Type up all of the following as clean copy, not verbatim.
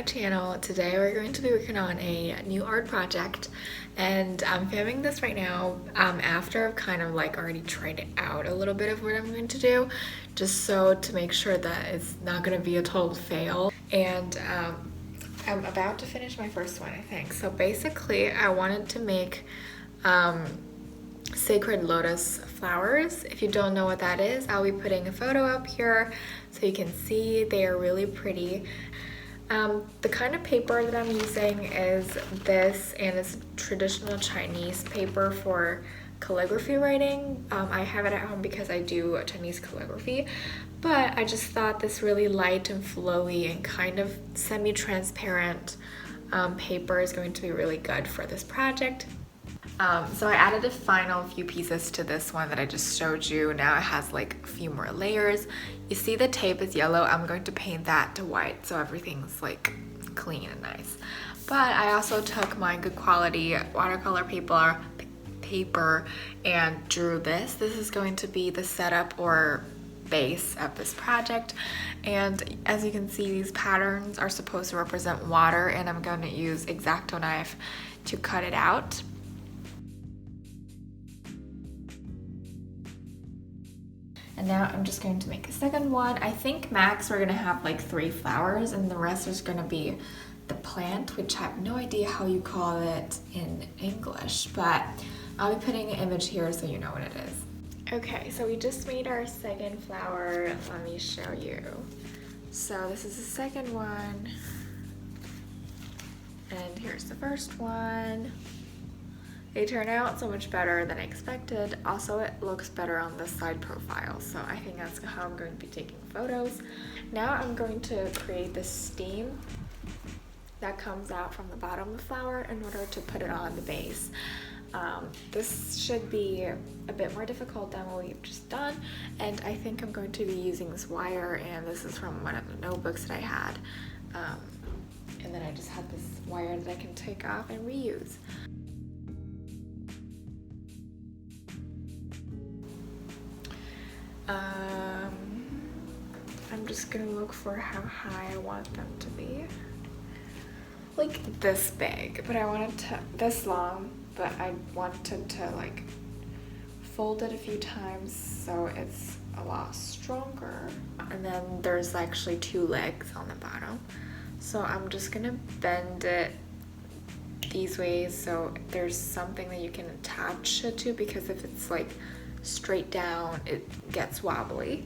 channel. Today we're going to be working on a new art project, and I'm filming this right now after I've kind of like already tried it out a little bit of what I'm going to do, just so to make sure that it's not going to be a total fail. And I'm about to finish my first one, I think. So basically I wanted to make sacred lotus flowers. If you don't know what that is, I'll be putting a photo up here so you can see. They are really pretty. The kind of paper that I'm using is this, and it's traditional Chinese paper for calligraphy writing. I have it at home because I do Chinese calligraphy, but I just thought this really light and flowy and kind of semi-transparent paper is going to be really good for this project. So I added a final few pieces to this one that I just showed you. Now it has like a few more layers. You see the tape is yellow. I'm going to paint that to white so everything's like clean and nice. But I also took my good quality watercolor paper and drew this. This is going to be the setup or base of this project, and as you can see, these patterns are supposed to represent water, and I'm going to use X-Acto knife to cut it out. And now I'm just going to make a second one. I think max we're gonna have like 3 flowers, and the rest is gonna be the plant, which I have no idea how you call it in English, but I'll be putting an image here so you know what it is. Okay, so we just made our second flower. Let me show you. So this is the second one, and here's the first one. They turn out so much better than I expected. Also, it looks better on the side profile, so I think that's how I'm going to be taking photos. Now I'm going to create this steam that comes out from the bottom of the flower in order to put it on the base. This should be a bit more difficult than what we've just done, and I think I'm going to be using this wire, and this is from one of the notebooks that I had. And then I just had this wire that I can take off and reuse. I'm just gonna look for how high I want them to be. Like this big, but I wanted to, this long, but I wanted to like fold it a few times so it's a lot stronger. And then there's actually 2 legs on the bottom. So I'm just gonna bend it these ways so there's something that you can attach it to, because if it's like straight down, it gets wobbly.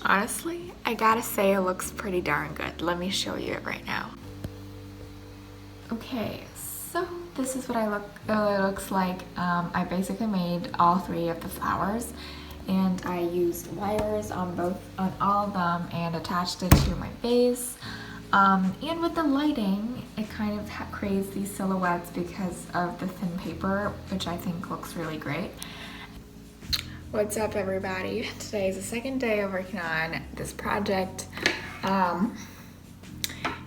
Honestly, I gotta say it looks pretty darn good. Let me show you it right now. Okay, so this is what it looks like. I basically made all 3 of the flowers, and I used wires on all of them and attached it to my base. And with the lighting, it kind of creates these silhouettes because of the thin paper, which I think looks really great. What's up, everybody? Today is the second day of working on this project,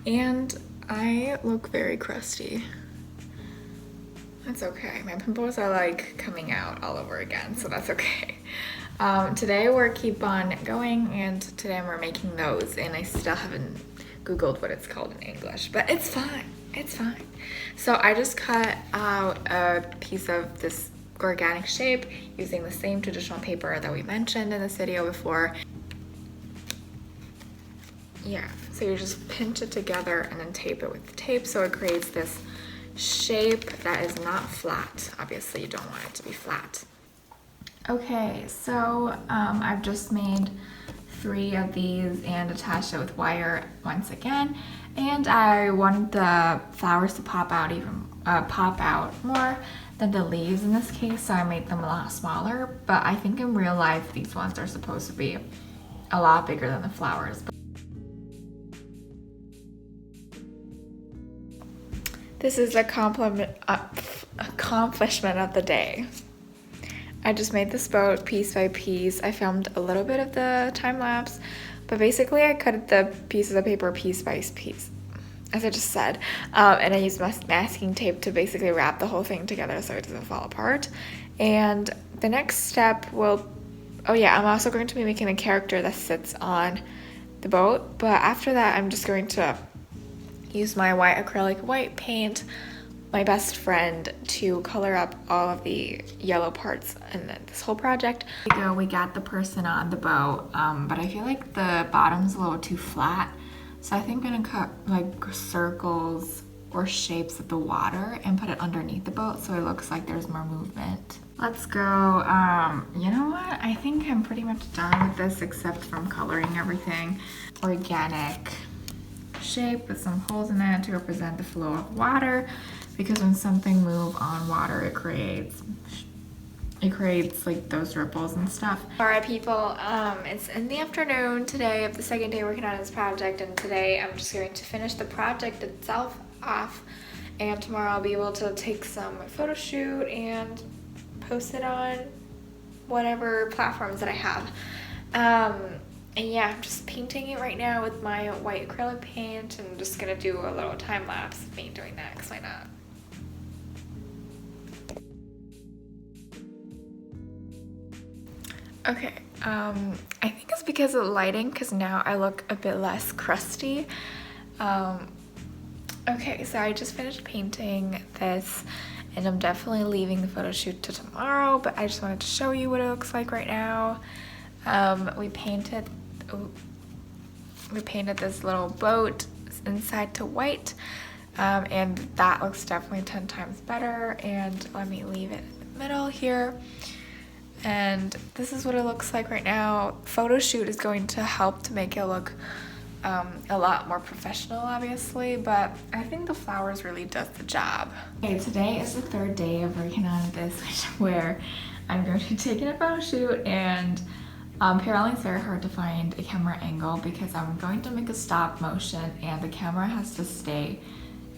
and I look very crusty. That's okay. My pimples are like coming out all over again, so that's okay. Today we're keep on going, and today we're making those, and I still haven't Googled what it's called in English, but it's fine. It's fine. So I just cut out a piece of this organic shape using the same traditional paper that we mentioned in this video before. Yeah, so you just pinch it together and then tape it with the tape so it creates this shape that is not flat. Obviously you don't want it to be flat. Okay, so I've just made 3 of these and attached it with wire once again, and I wanted the flowers to pop out more than the leaves in this case, so I made them a lot smaller, but I think in real life these ones are supposed to be a lot bigger than the flowers. This is the accomplishment of the day. I just made this boat piece by piece. I filmed a little bit of the time lapse, but basically I cut the pieces of paper piece by piece, as I just said, and I used masking tape to basically wrap the whole thing together so it doesn't fall apart. And the next step will, oh yeah, I'm also going to be making a character that sits on the boat, but after that I'm just going to used my white acrylic white paint, my best friend, to color up all of the yellow parts in this whole project. We got the person on the boat, but I feel like the bottom's a little too flat. So I think I'm gonna cut like circles or shapes of the water and put it underneath the boat so it looks like there's more movement. Let's go. You know what? I think I'm pretty much done with this except from coloring everything. Organic shape with some holes in it to represent the flow of water, because when something moves on water, it creates like those ripples and stuff. All right, people, it's in the afternoon today of the second day working on this project, and today I'm just going to finish the project itself off, and tomorrow I'll be able to take some photo shoot and post it on whatever platforms that I have. And yeah, I'm just painting it right now with my white acrylic paint, and I'm just gonna do a little time lapse of me doing that, because why not? Okay, I think it's because of the lighting, because now I look a bit less crusty. Okay, so I just finished painting this, and I'm definitely leaving the photo shoot to tomorrow, but I just wanted to show you what it looks like right now. We painted this little boat inside to white, and that looks definitely 10 times better. And let me leave it in the middle here. And this is what it looks like right now. Photo shoot is going to help to make it look a lot more professional, obviously, but I think the flowers really does the job. Okay, today is the third day of working on this, where I'm going to be taking a photo shoot, and apparently it's very hard to find a camera angle because I'm going to make a stop motion and the camera has to stay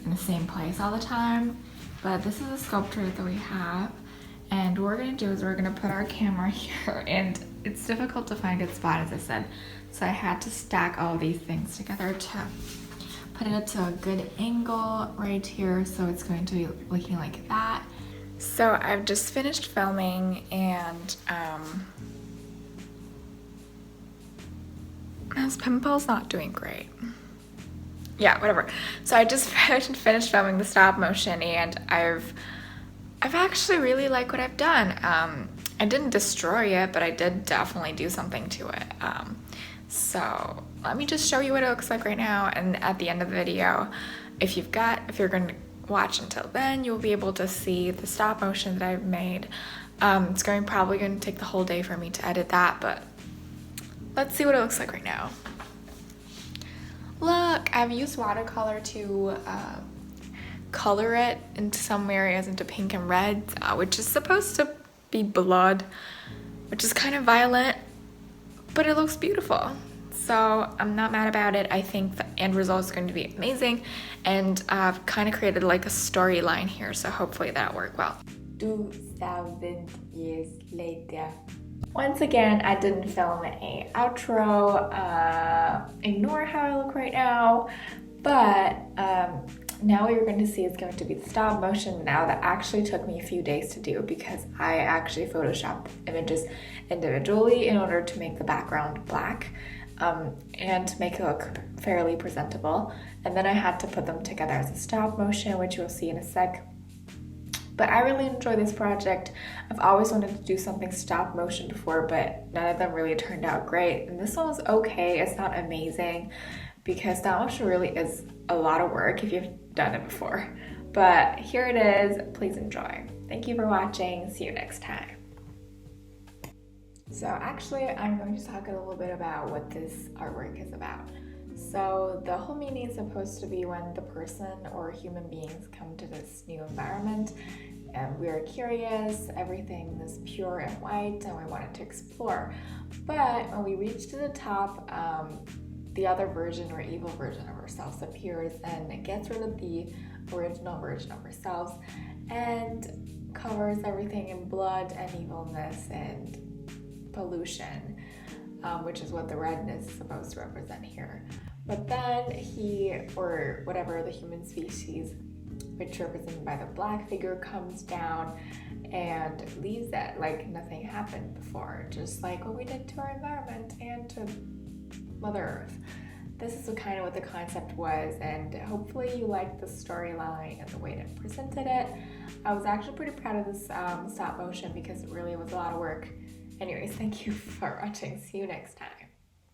in the same place all the time. But this is a sculpture that we have, and what we're going to do is we're going to put our camera here, and it's difficult to find a good spot, as I said, so I had to stack all these things together to put it to a good angle right here, so it's going to be looking like that. So I've just finished filming, and this pimple's not doing great. Yeah, whatever. So I just finished filming the stop motion, and I've actually really liked what I've done. I didn't destroy it, but I did definitely do something to it. So let me just show you what it looks like right now, and at the end of the video, if you're going to watch until then, you'll be able to see the stop motion that I've made. It's probably going to take the whole day for me to edit that, but let's see what it looks like right now. Look, I've used watercolor to color it into some areas into pink and red, which is supposed to be blood, which is kind of violent, but it looks beautiful. So I'm not mad about it. I think the end result is going to be amazing, and I've kind of created like a storyline here, so hopefully that'll work well. 2000 years later. Once again, I didn't film an outro. Ignore how I look right now, but now what you're going to see is going to be the stop motion. Now that actually took me a few days to do because I actually photoshopped images individually in order to make the background black and to make it look fairly presentable. And then I had to put them together as a stop motion, which you'll see in a sec. But I really enjoy this project. I've always wanted to do something stop motion before, but none of them really turned out great. And this one was okay. It's not amazing because stop motion really is a lot of work if you've done it before. But here it is. Please enjoy. Thank you for watching. See you next time. So actually, I'm going to talk a little bit about what this artwork is about. So the whole meaning is supposed to be when the person or human beings come to this new environment, and we are curious, everything is pure and white, and we wanted to explore. But when we reach to the top, the other version or evil version of ourselves appears, and it gets rid of the original version of ourselves and covers everything in blood and evilness and pollution, which is what the redness is supposed to represent here. But then he, or whatever the human species, which represented by the black figure, comes down and leaves it like nothing happened before, just like what we did to our environment and to Mother Earth. this is kind of what the concept was, and hopefully you liked the storyline and the way that I presented it. I was actually pretty proud of this stop motion because it really was a lot of work. Anyways, thank you for watching. See you next time.